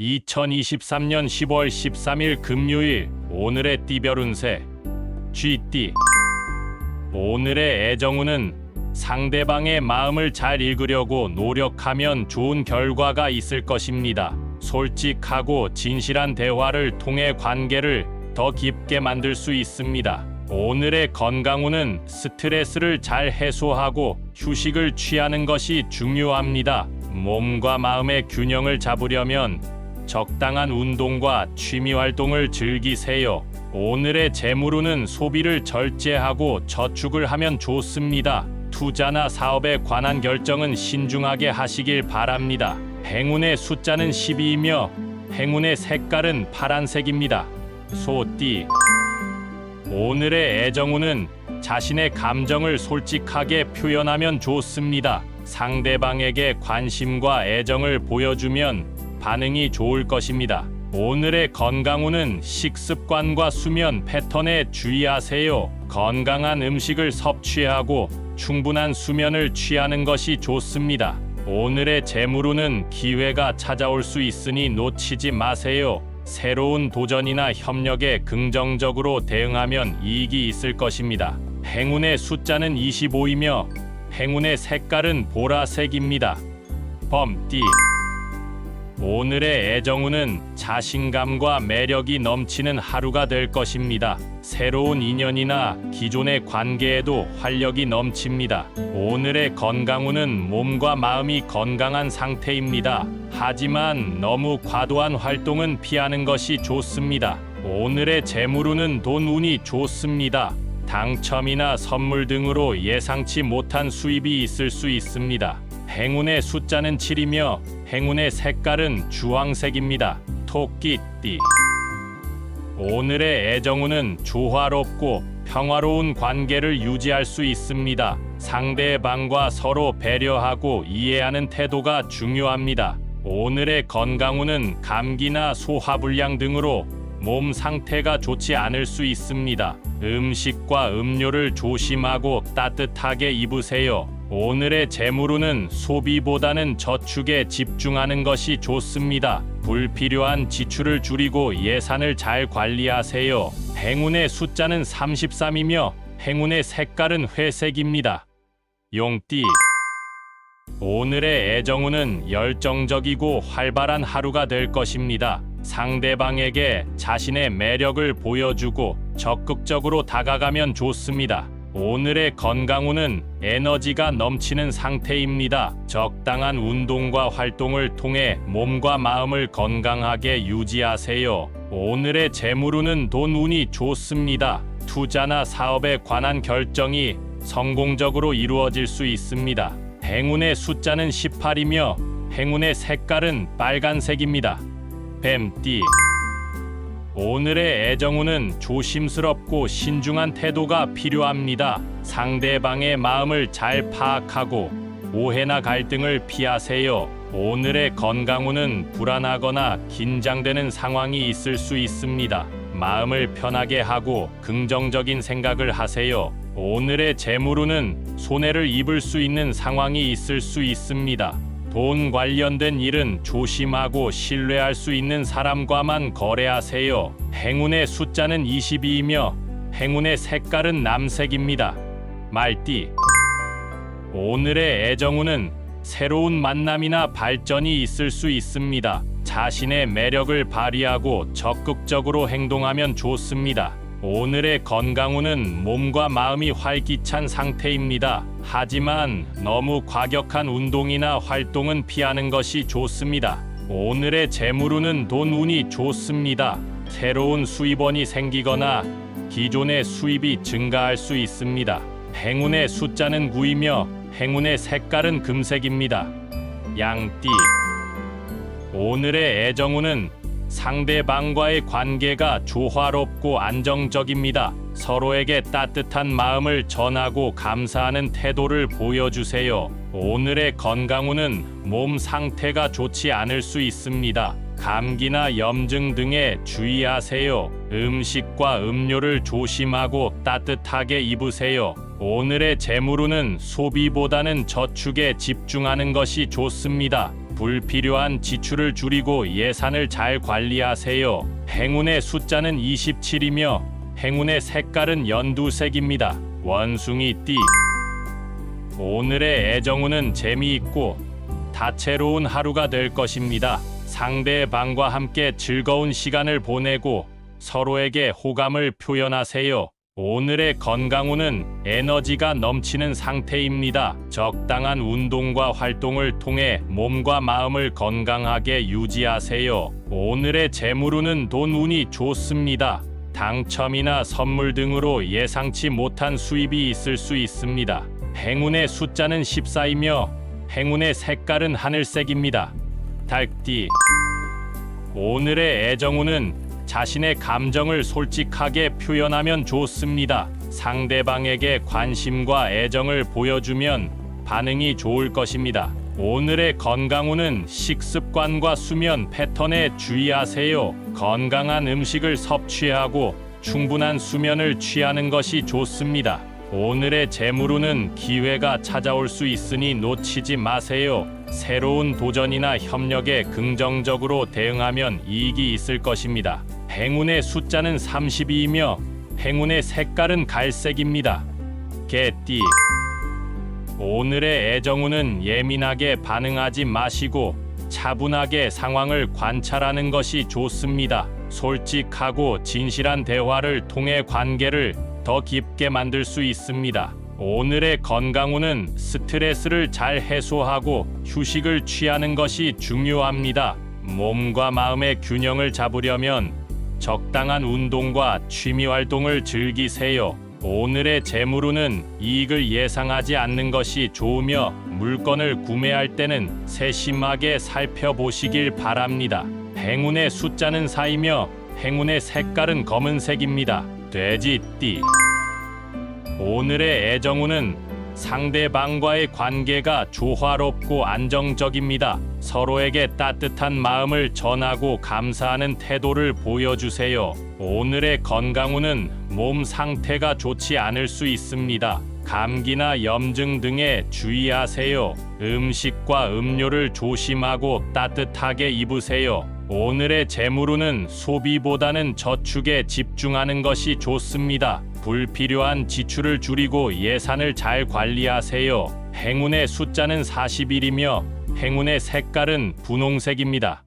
2023년 10월 13일 금요일 오늘의 띠별 운세 쥐띠. 오늘의 애정운은 상대방의 마음을 잘 읽으려고 노력하면 좋은 결과가 있을 것입니다. 솔직하고 진실한 대화를 통해 관계를 더 깊게 만들 수 있습니다. 오늘의 건강운은 스트레스를 잘 해소하고 휴식을 취하는 것이 중요합니다. 몸과 마음의 균형을 잡으려면 적당한 운동과 취미 활동을 즐기세요. 오늘의 재물운은 소비를 절제하고 저축을 하면 좋습니다. 투자나 사업에 관한 결정은 신중하게 하시길 바랍니다. 행운의 숫자는 12이며 행운의 색깔은 파란색입니다. 소띠. 오늘의 애정운은 자신의 감정을 솔직하게 표현하면 좋습니다. 상대방에게 관심과 애정을 보여주면 반응이 좋을 것입니다. 오늘의 건강운은 식습관과 수면 패턴에 주의하세요. 건강한 음식을 섭취하고 충분한 수면을 취하는 것이 좋습니다. 오늘의 재물운은 기회가 찾아올 수 있으니 놓치지 마세요. 새로운 도전이나 협력에 긍정적으로 대응하면 이익이 있을 것입니다. 행운의 숫자는 25이며 행운의 색깔은 보라색입니다. 범띠. 오늘의 애정운은 자신감과 매력이 넘치는 하루가 될 것입니다. 새로운 인연이나 기존의 관계에도 활력이 넘칩니다. 오늘의 건강운은 몸과 마음이 건강한 상태입니다. 하지만 너무 과도한 활동은 피하는 것이 좋습니다. 오늘의 재물운은 돈운이 좋습니다. 당첨이나 선물 등으로 예상치 못한 수입이 있을 수 있습니다. 행운의 숫자는 7이며 행운의 색깔은 주황색입니다. 토끼띠. 오늘의 애정운은 조화롭고 평화로운 관계를 유지할 수 있습니다. 상대방과 서로 배려하고 이해하는 태도가 중요합니다. 오늘의 건강운은 감기나 소화불량 등으로 몸 상태가 좋지 않을 수 있습니다. 음식과 음료를 조심하고 따뜻하게 입으세요. 오늘의 재물운은 소비보다는 저축에 집중하는 것이 좋습니다. 불필요한 지출을 줄이고 예산을 잘 관리하세요. 행운의 숫자는 33이며 행운의 색깔은 회색입니다. 용띠. 오늘의 애정운은 열정적이고 활발한 하루가 될 것입니다. 상대방에게 자신의 매력을 보여주고 적극적으로 다가가면 좋습니다. 오늘의 건강운은 에너지가 넘치는 상태입니다. 적당한 운동과 활동을 통해 몸과 마음을 건강하게 유지하세요. 오늘의 재물운은 돈운이 좋습니다. 투자나 사업에 관한 결정이 성공적으로 이루어질 수 있습니다. 행운의 숫자는 18이며 행운의 색깔은 빨간색입니다. 뱀띠. 오늘의 애정운은 조심스럽고 신중한 태도가 필요합니다. 상대방의 마음을 잘 파악하고 오해나 갈등을 피하세요. 오늘의 건강운은 불안하거나 긴장되는 상황이 있을 수 있습니다. 마음을 편하게 하고 긍정적인 생각을 하세요. 오늘의 재물운은 손해를 입을 수 있는 상황이 있을 수 있습니다. 돈 관련된 일은 조심하고 신뢰할 수 있는 사람과만 거래하세요. 행운의 숫자는 22이며 행운의 색깔은 남색입니다. 말띠. 오늘의 애정운은 새로운 만남이나 발전이 있을 수 있습니다. 자신의 매력을 발휘하고 적극적으로 행동하면 좋습니다. 오늘의 건강운은 몸과 마음이 활기찬 상태입니다. 하지만 너무 과격한 운동이나 활동은 피하는 것이 좋습니다. 오늘의 재물운은 돈운이 좋습니다. 새로운 수입원이 생기거나 기존의 수입이 증가할 수 있습니다. 행운의 숫자는 9이며 행운의 색깔은 금색입니다. 양띠. 오늘의 애정운은 상대방과의 관계가 조화롭고 안정적입니다. 서로에게 따뜻한 마음을 전하고 감사하는 태도를 보여주세요. 오늘의 건강운은 몸 상태가 좋지 않을 수 있습니다. 감기나 염증 등에 주의하세요. 음식과 음료를 조심하고 따뜻하게 입으세요. 오늘의 재물운은 소비보다는 저축에 집중하는 것이 좋습니다. 불필요한 지출을 줄이고 예산을 잘 관리하세요. 행운의 숫자는 27이며 행운의 색깔은 연두색입니다. 원숭이 띠. 오늘의 애정운은 재미있고 다채로운 하루가 될 것입니다. 상대방과 함께 즐거운 시간을 보내고 서로에게 호감을 표현하세요. 오늘의 건강운은 에너지가 넘치는 상태입니다. 적당한 운동과 활동을 통해 몸과 마음을 건강하게 유지하세요. 오늘의 재물운은 돈운이 좋습니다. 당첨이나 선물 등으로 예상치 못한 수입이 있을 수 있습니다. 행운의 숫자는 14이며 행운의 색깔은 하늘색입니다. 닭띠. 오늘의 애정운은 자신의 감정을 솔직하게 표현하면 좋습니다. 상대방에게 관심과 애정을 보여주면 반응이 좋을 것입니다. 오늘의 건강운은 식습관과 수면 패턴에 주의하세요. 건강한 음식을 섭취하고 충분한 수면을 취하는 것이 좋습니다. 오늘의 재물운은 기회가 찾아올 수 있으니 놓치지 마세요. 새로운 도전이나 협력에 긍정적으로 대응하면 이익이 있을 것입니다. 행운의 숫자는 32이며 행운의 색깔은 갈색입니다. 개띠. 오늘의 애정운은 예민하게 반응하지 마시고 차분하게 상황을 관찰하는 것이 좋습니다. 솔직하고 진실한 대화를 통해 관계를 더 깊게 만들 수 있습니다. 오늘의 건강운은 스트레스를 잘 해소하고 휴식을 취하는 것이 중요합니다. 몸과 마음의 균형을 잡으려면 적당한 운동과 취미 활동을 즐기세요. 오늘의 재물운은 이익을 예상하지 않는 것이 좋으며 물건을 구매할 때는 세심하게 살펴보시길 바랍니다. 행운의 숫자는 4이며 행운의 색깔은 검은색입니다. 돼지띠. 오늘의 애정운은 상대방과의 관계가 조화롭고 안정적입니다. 서로에게 따뜻한 마음을 전하고 감사하는 태도를 보여주세요. 오늘의 건강운은 몸 상태가 좋지 않을 수 있습니다. 감기나 염증 등에 주의하세요. 음식과 음료를 조심하고 따뜻하게 입으세요. 오늘의 재물운은 소비보다는 저축에 집중하는 것이 좋습니다. 불필요한 지출을 줄이고 예산을 잘 관리하세요. 행운의 숫자는 41이며 행운의 색깔은 분홍색입니다.